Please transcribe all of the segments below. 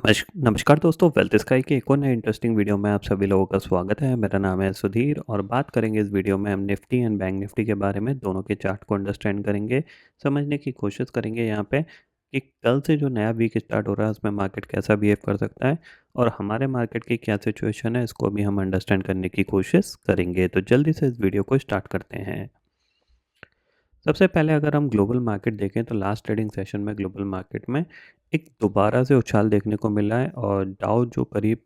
नमस्कार दोस्तों, wealth sky के एक और नए इंटरेस्टिंग वीडियो में आप सभी लोगों का स्वागत है। मेरा नाम है सुधीर और बात करेंगे इस वीडियो में हम निफ्टी एंड बैंक निफ्टी के बारे में। दोनों के चार्ट को अंडरस्टैंड करेंगे, समझने की कोशिश करेंगे यहाँ पे कि कल से जो नया वीक स्टार्ट हो रहा है उसमें मार्केट कैसा बिहेव कर सकता है और हमारे मार्केट की क्या सिचुएशन है, इसको भी हम अंडरस्टैंड करने की कोशिश करेंगे। तो जल्दी से इस वीडियो को स्टार्ट करते हैं। सबसे पहले अगर हम ग्लोबल मार्केट देखें तो लास्ट ट्रेडिंग सेशन में ग्लोबल मार्केट में एक दोबारा से उछाल देखने को मिला है और डाउ जो करीब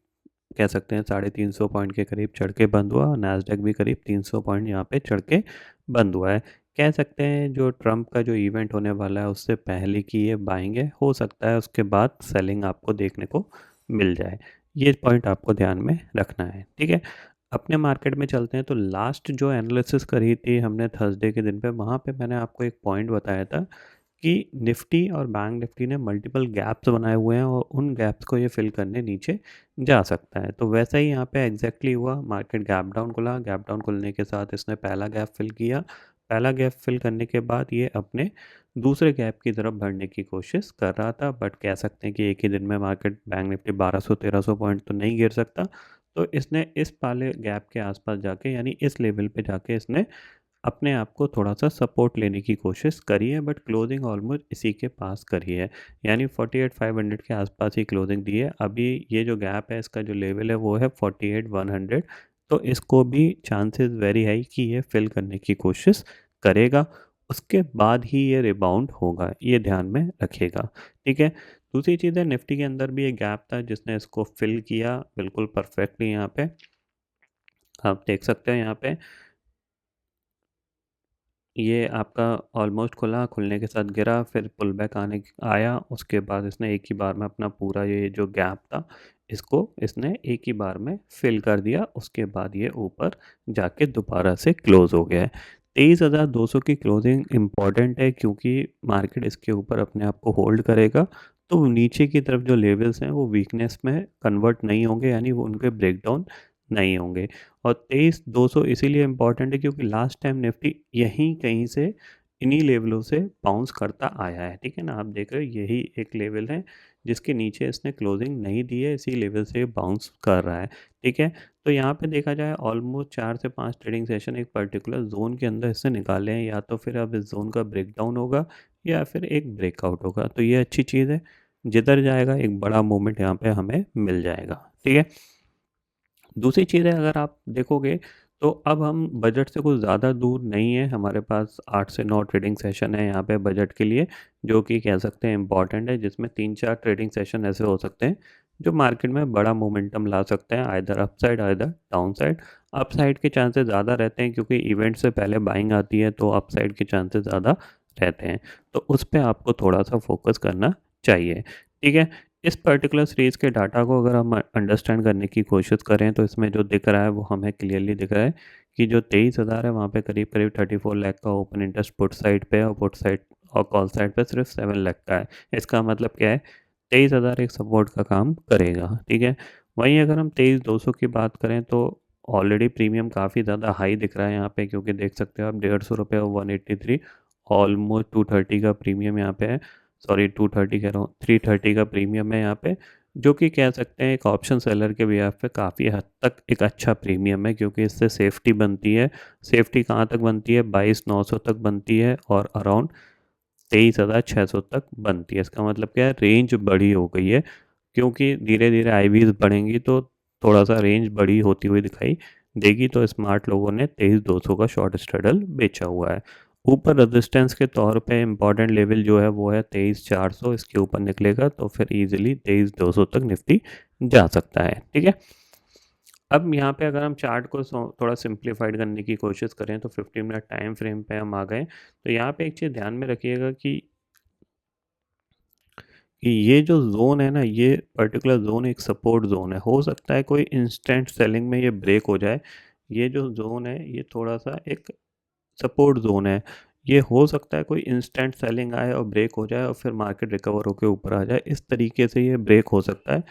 कह सकते हैं 350 पॉइंट के करीब चढ़ के बंद हुआ और नैस्डैक भी करीब 300 पॉइंट यहाँ पे चढ़ के बंद हुआ है। कह सकते हैं जो ट्रंप का जो इवेंट होने वाला है उससे पहले की ये बाइंग है, हो सकता है उसके बाद सेलिंग आपको देखने को मिल जाए। ये पॉइंट आपको ध्यान में रखना है, ठीक है। अपने मार्केट में चलते हैं तो लास्ट जो एनालिसिस करी थी हमने थर्सडे के दिन पे, वहाँ पे मैंने आपको एक पॉइंट बताया था कि निफ्टी और बैंक निफ्टी ने मल्टीपल गैप्स बनाए हुए हैं और उन गैप्स को ये फिल करने नीचे जा सकता है। तो वैसा ही यहाँ पे एग्जैक्टली हुआ। मार्केट गैप डाउन खुला, गैप डाउन खुलने के साथ इसने पहला गैप फिल किया। पहला गैप फिल करने के बाद ये अपने दूसरे गैप की तरफ बढ़ने की कोशिश कर रहा था, बट कह सकते हैं कि एक ही दिन में मार्केट बैंक निफ्टी 1200-1300 पॉइंट तो नहीं गिर सकता। तो इसने इस वाले गैप के आसपास जाके यानी इस लेवल पे जाके इसने अपने आप को थोड़ा सा सपोर्ट लेने की कोशिश करी है, बट क्लोजिंग ऑलमोस्ट इसी के पास करी है, यानी 48,500 के आसपास ही क्लोजिंग दी है। अभी ये जो गैप है इसका जो लेवल है वो है 48,100। तो इसको भी चांसेस वेरी हाई कि ये फिल करने की कोशिश करेगा, उसके बाद ही ये रिबाउंड होगा, ये ध्यान में रखेगा, ठीक है। दूसरी चीज़ है निफ्टी के अंदर भी एक गैप था जिसने इसको फिल किया बिल्कुल परफेक्टली। यहाँ पे आप देख सकते हैं, यहाँ पे ये आपका ऑलमोस्ट खुला, खुलने के साथ गिरा, फिर पुल बैक आया, उसके बाद इसने एक ही बार में अपना पूरा ये जो गैप था इसको इसने एक ही बार में फिल कर दिया। उसके बाद ये ऊपर जाके दोबारा से क्लोज हो गया है। 23,200 की क्लोजिंग इम्पॉर्टेंट है क्योंकि मार्केट इसके ऊपर अपने आप को होल्ड करेगा, तो नीचे की तरफ जो लेवल्स हैं वो वीकनेस में कन्वर्ट नहीं होंगे, यानी वो उनके ब्रेकडाउन नहीं होंगे। और 23,200 इसीलिए इम्पॉर्टेंट है क्योंकि लास्ट टाइम निफ्टी यहीं कहीं से इन्हीं लेवलों से बाउंस करता आया है, ठीक है ना। आप देख रहे हो यही एक लेवल है जिसके नीचे इसने क्लोजिंग नहीं दी है, इसी लेवल से बाउंस कर रहा है, ठीक है। तो यहाँ पे देखा जाए ऑलमोस्ट 4 से 5 ट्रेडिंग सेशन एक पर्टिकुलर जोन के अंदर इससे निकाले हैं, या तो फिर अब इस जोन का ब्रेकडाउन होगा या फिर एक ब्रेकआउट होगा। तो ये अच्छी चीज़ है, जिधर जाएगा एक बड़ा मूवमेंट यहाँ पे हमें मिल जाएगा, ठीक है। दूसरी चीज़ है अगर आप देखोगे तो अब हम बजट से कुछ ज़्यादा दूर नहीं है, हमारे पास 8 से 9 ट्रेडिंग सेशन है यहाँ पे बजट के लिए, जो कि कह सकते हैं इम्पॉर्टेंट है, जिसमें 3-4 ट्रेडिंग सेशन ऐसे हो सकते हैं जो मार्केट में बड़ा मोमेंटम ला सकते हैं, either upside either down side. Upside के चांसेस ज़्यादा रहते हैं क्योंकि इवेंट से पहले बाइंग आती है, तो अपसाइड के चांसेस ज़्यादा रहते हैं, तो उस पर आपको थोड़ा सा फोकस करना चाहिए, ठीक है। इस पर्टिकुलर सीरीज़ के डाटा को अगर हम अंडरस्टैंड करने की कोशिश करें तो इसमें जो दिख रहा है वो हमें क्लियरली दिख रहा है कि जो 23,000 है वहाँ पे करीब करीब 34 लाख का ओपन इंटरेस्ट पुट साइड पे है और पुट साइड और कॉल साइड पे सिर्फ 7 लाख का है। इसका मतलब क्या है, 23,000 एक सपोर्ट का काम करेगा, ठीक है। वहीं अगर हम 23,200 की बात करें तो ऑलरेडी प्रीमियम काफ़ी ज़्यादा हाई दिख रहा है यहाँ पे, क्योंकि देख सकते हो आप 150 रुपये और 183, ऑलमोस्ट 230 का प्रीमियम यहाँ पे है। सॉरी 230 कह रहा हूँ, 330 का प्रीमियम है यहाँ पे, जो कि कह सकते हैं एक ऑप्शन सेलर के बिहाफ पे काफ़ी हद तक एक अच्छा प्रीमियम है, क्योंकि इससे सेफ्टी बनती है। सेफ्टी कहाँ तक बनती है, 22,900 तक बनती है और अराउंड 23,600 तक बनती है। इसका मतलब क्या है, रेंज बड़ी हो गई है, क्योंकि धीरे धीरे आईवीज बढ़ेंगी तो थोड़ा सा रेंज बड़ी होती हुई दिखाई देगी। तो स्मार्ट लोगों ने 23,200 का शॉर्ट स्ट्रेडल बेचा हुआ है। ऊपर रेजिस्टेंस के तौर पे इम्पॉर्टेंट लेवल जो है वो है 23,400, इसके ऊपर निकलेगा तो फिर इजीली 23,200 तक निफ्टी जा सकता है, ठीक है। अब यहाँ पे अगर हम चार्ट को थोड़ा सिंप्लीफाइड करने की कोशिश करें तो 15 मिनट टाइम फ्रेम पे हम आ गए। तो यहाँ पे एक चीज़ ध्यान में रखिएगा कि ये जो जोन है ना, ये पर्टिकुलर जोन एक सपोर्ट जोन है, हो सकता है कोई इंस्टेंट सेलिंग में ये ब्रेक हो जाए। ये जो जोन है ये थोड़ा सा एक सपोर्ट जोन है, ये हो सकता है कोई इंस्टेंट सेलिंग आए और ब्रेक हो जाए और फिर मार्केट रिकवर होकर ऊपर आ जाए, इस तरीके से ये ब्रेक हो सकता है।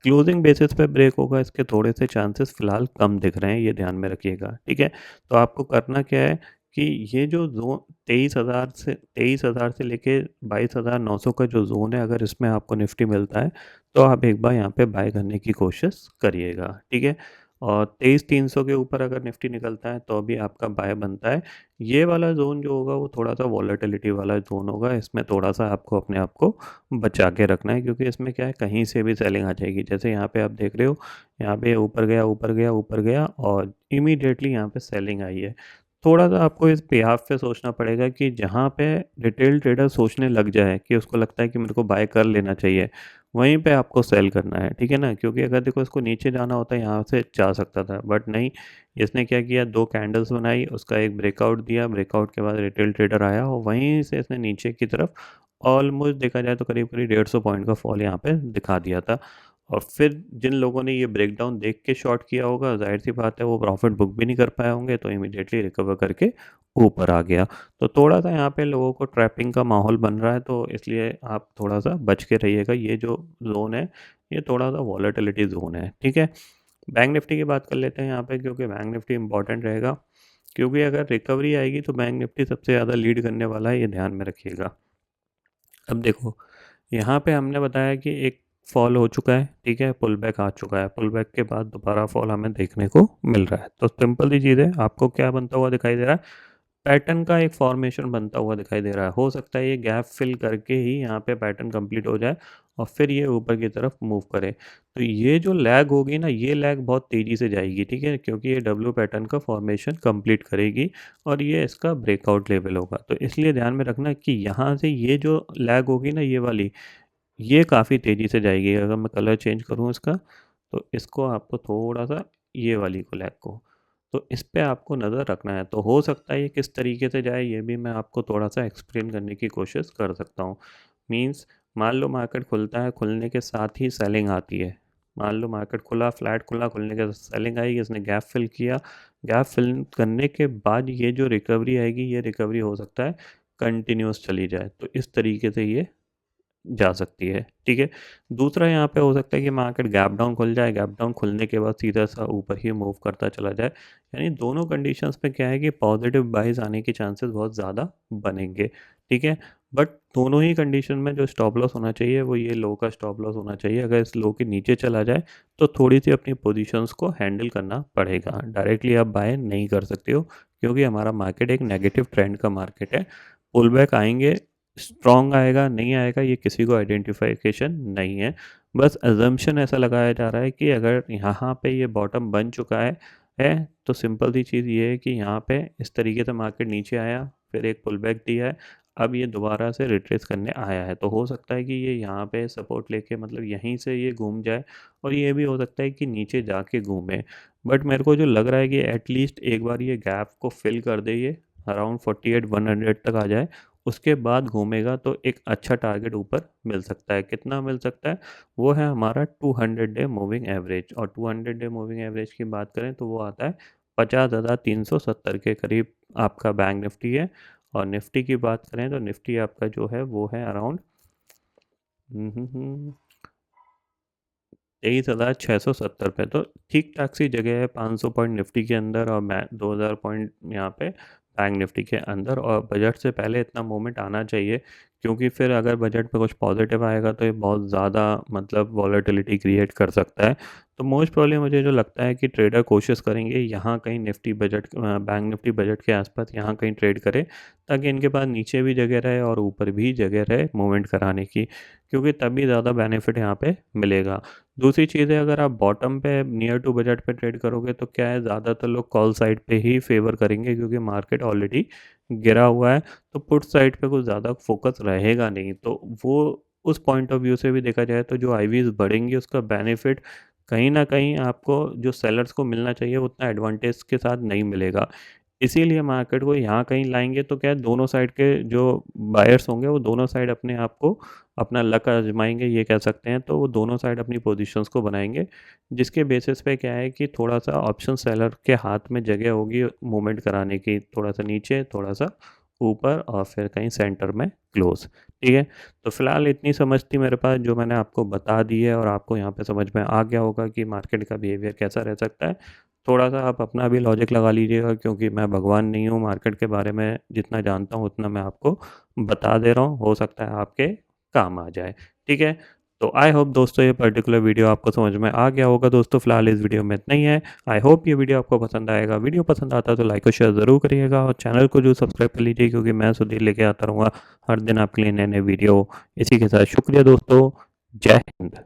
क्लोजिंग बेसिस पे ब्रेक होगा, इसके थोड़े से चांसेस फिलहाल कम दिख रहे हैं, ये ध्यान में रखिएगा, ठीक है। तो आपको करना क्या है कि ये जो ज़ोन 23,000 से लेके 22,900 का जो ज़ोन है, अगर इसमें आपको निफ्टी मिलता है तो आप एक बार यहाँ पे बाय करने की कोशिश करिएगा, ठीक है। और 23,300 के ऊपर अगर निफ्टी निकलता है तो भी आपका बाय बनता है। ये वाला ज़ोन जो होगा वो थोड़ा सा वॉलेटिलिटी वाला ज़ोन होगा, इसमें थोड़ा सा आपको अपने आप को बचा के रखना है, क्योंकि इसमें क्या है, कहीं से भी सेलिंग आ जाएगी। जैसे यहाँ पे आप देख रहे हो, यहाँ पे ऊपर गया ऊपर गया ऊपर गया और इमीडिएटली यहाँ पे सेलिंग आई है। थोड़ा सा आपको इस बिहाफ पे सोचना पड़ेगा कि जहाँ पे रिटेल ट्रेडर सोचने लग जाए कि उसको लगता है कि मेरे को बाय कर लेना चाहिए, वहीं पे आपको सेल करना है, ठीक है ना। क्योंकि अगर देखो इसको नीचे जाना होता है, यहाँ से जा सकता था, बट नहीं, इसने क्या किया, दो कैंडल्स बनाई, उसका एक ब्रेकआउट दिया, ब्रेकआउट के बाद रिटेल ट्रेडर आया और वहीं से इसने नीचे की तरफ ऑलमोस्ट देखा जाए तो करीब करीब 150 पॉइंट का फॉल यहाँ पे दिखा दिया था। और फिर जिन लोगों ने ये ब्रेकडाउन देख के शॉर्ट किया होगा, जाहिर सी बात है वो प्रॉफिट बुक भी नहीं कर पाए होंगे, तो इमीडिएटली रिकवर करके ऊपर आ गया। तो थोड़ा सा यहाँ पे लोगों को ट्रैपिंग का माहौल बन रहा है, तो इसलिए आप थोड़ा सा बच के रहिएगा। ये जो जोन है ये थोड़ा सा वॉलेटिलिटी जोन है, ठीक है। बैंक निफ्टी की बात कर लेते हैं यहाँ पे, क्योंकि बैंक निफ्टी इंपॉर्टेंट रहेगा, क्योंकि अगर रिकवरी आएगी तो बैंक निफ्टी सबसे ज़्यादा लीड करने वाला है, ये ध्यान में रखिएगा। अब देखो, यहाँ पे हमने बताया कि एक फॉल हो चुका है, ठीक है, पुल बैक आ चुका है, पुल बैक के बाद दोबारा फॉल हमें देखने को मिल रहा है। तो सिंपल सी चीज़ है, आपको क्या बनता हुआ दिखाई दे रहा है, पैटर्न का एक फॉर्मेशन बनता हुआ दिखाई दे रहा है। हो सकता है ये गैप फिल करके ही यहाँ पे पैटर्न कंप्लीट हो जाए और फिर ये ऊपर की तरफ मूव करे। तो ये जो लैग होगी ना, ये लैग बहुत तेज़ी से जाएगी, ठीक है, क्योंकि ये डब्ल्यू पैटर्न का फॉर्मेशन कंप्लीट करेगी और ये इसका ब्रेकआउट लेवल होगा। तो इसलिए ध्यान में रखना कि यहाँ से ये जो लैग होगी ना, ये वाली, ये काफ़ी तेज़ी से जाएगी। अगर मैं कलर चेंज करूँ इसका, तो इसको आपको थोड़ा सा, ये वाली को, लैग को, तो इस पे आपको नज़र रखना है। तो हो सकता है ये किस तरीके से जाए, ये भी मैं आपको थोड़ा सा एक्सप्लेन करने की कोशिश कर सकता हूँ। मीन्स, मान लो मार्केट खुलता है, खुलने के साथ ही सेलिंग आती है। मान लो मार्केट खुला, फ्लैट खुला, खुलने के साथ सेलिंग आई, इसने गैप फिल किया, गैप फिल करने के बाद ये जो रिकवरी आएगी, ये रिकवरी हो सकता है कंटिन्यूस चली जाए। तो इस तरीके से ये जा सकती है, ठीक है। दूसरा यहाँ पे हो सकता है कि मार्केट गैप डाउन खुल जाए, गैप डाउन खुलने के बाद सीधा सा ऊपर ही मूव करता चला जाए। यानी दोनों कंडीशंस में क्या है कि पॉजिटिव बाइज आने के चांसेस बहुत ज़्यादा बनेंगे, ठीक है। बट दोनों ही कंडीशन में जो स्टॉप लॉस होना चाहिए वो ये लो का स्टॉप लॉस होना चाहिए। अगर इस लो के नीचे चला जाए तो थोड़ी सी अपनी पोजीशंस को हैंडल करना पड़ेगा, डायरेक्टली आप बाय नहीं कर सकते हो, क्योंकि हमारा मार्केट एक नेगेटिव ट्रेंड का मार्केट है। पुल बैक आएंगे, स्ट्रॉन्ग आएगा नहीं आएगा ये किसी को आइडेंटिफिकेशन नहीं है। बस अजम्पशन ऐसा लगाया जा रहा है कि अगर यहाँ पे ये बॉटम बन चुका है तो सिंपल सी चीज़ ये है कि यहाँ पे इस तरीके से मार्केट नीचे आया, फिर एक पुल बैक दिया है, अब ये दोबारा से रिट्रेस करने आया है। तो हो सकता है कि ये यहाँ पे सपोर्ट लेके, मतलब यहीं से ये घूम जाए, और ये भी हो सकता है कि नीचे जाके घूमे। बट मेरे को जो लग रहा है कि एटलीस्ट एक बार ये गैप को फिल कर दे, ये अराउंड 48,100 तक आ जाए, उसके बाद घूमेगा तो एक अच्छा टारगेट ऊपर मिल सकता है। कितना मिल सकता है, वो है हमारा 200 डे मूविंग एवरेज। और 200 डे मूविंग एवरेज की बात करें तो वो आता है 50,370 के करीब आपका बैंक निफ्टी है। और निफ्टी की बात करें तो निफ्टी आपका जो है वो है अराउंड 23,670 पे। तो ठीक ठाक सी जगह है, 500 पॉइंट निफ्टी के अंदर और 2,000 पॉइंट यहाँ पे बैंक निफ्टी के अंदर। और बजट से पहले इतना मूवमेंट आना चाहिए, क्योंकि फिर अगर बजट पे कुछ पॉजिटिव आएगा तो ये बहुत ज़्यादा मतलब वॉलेटिलिटी क्रिएट कर सकता है। तो मोस्ट प्रॉब्ली मुझे जो लगता है कि ट्रेडर कोशिश करेंगे यहाँ कहीं Nifty budget, bank Nifty budget के आसपास यहाँ कहीं ट्रेड करे, ताकि इनके पास नीचे भी जगह रहे और ऊपर भी जगह रहे मूवमेंट कराने की, क्योंकि तभी ज़्यादा बेनिफिट यहाँ पे मिलेगा। दूसरी चीज़ है, अगर आप बॉटम पे नियर टू बजट पे ट्रेड करोगे तो क्या है, ज़्यादातर लोग कॉल साइड पे ही फेवर करेंगे, क्योंकि मार्केट ऑलरेडी गिरा हुआ है। तो पुट साइड पे कुछ ज़्यादा फोकस रहेगा नहीं। तो वो उस पॉइंट ऑफ व्यू से भी देखा जाए तो जो आईवीज बढ़ेंगी उसका बेनिफिट कहीं ना कहीं आपको, जो सेलर्स को मिलना चाहिए, उतना एडवांटेज के साथ नहीं मिलेगा। इसीलिए मार्केट को यहाँ कहीं लाएंगे तो क्या है, दोनों साइड के जो बायर्स होंगे वो दोनों साइड अपने आप को, अपना लक आजमाएंगे, ये कह सकते हैं। तो वो दोनों साइड अपनी पोजीशंस को बनाएंगे, जिसके बेसिस पे क्या है कि थोड़ा सा ऑप्शन सेलर के हाथ में जगह होगी मूवमेंट कराने की, थोड़ा सा नीचे थोड़ा सा ऊपर और फिर कहीं सेंटर में क्लोज। ठीक है, तो फिलहाल इतनी समझ थी मेरे पास जो मैंने आपको बता दी है, और आपको यहाँ पे समझ में आ गया होगा कि मार्केट का बिहेवियर कैसा रह सकता है। थोड़ा सा आप अपना भी लॉजिक लगा लीजिएगा, क्योंकि मैं भगवान नहीं हूँ, मार्केट के बारे में जितना जानता हूँ उतना मैं आपको बता दे रहा हूँ, हो सकता है आपके काम आ जाए। ठीक है, तो आई होप दोस्तों ये पर्टिकुलर वीडियो आपको समझ में आ गया होगा। दोस्तों फिलहाल इस वीडियो में इतना ही है। आई होप ये वीडियो आपको पसंद आएगा। वीडियो पसंद आता है तो लाइक और शेयर ज़रूर करिएगा, और चैनल को जो सब्सक्राइब कर लीजिए, क्योंकि मैं सुधीर लेके आता रहूँगा हर दिन आपके लिए नए नए वीडियो। इसी के साथ शुक्रिया दोस्तों, जय हिंद।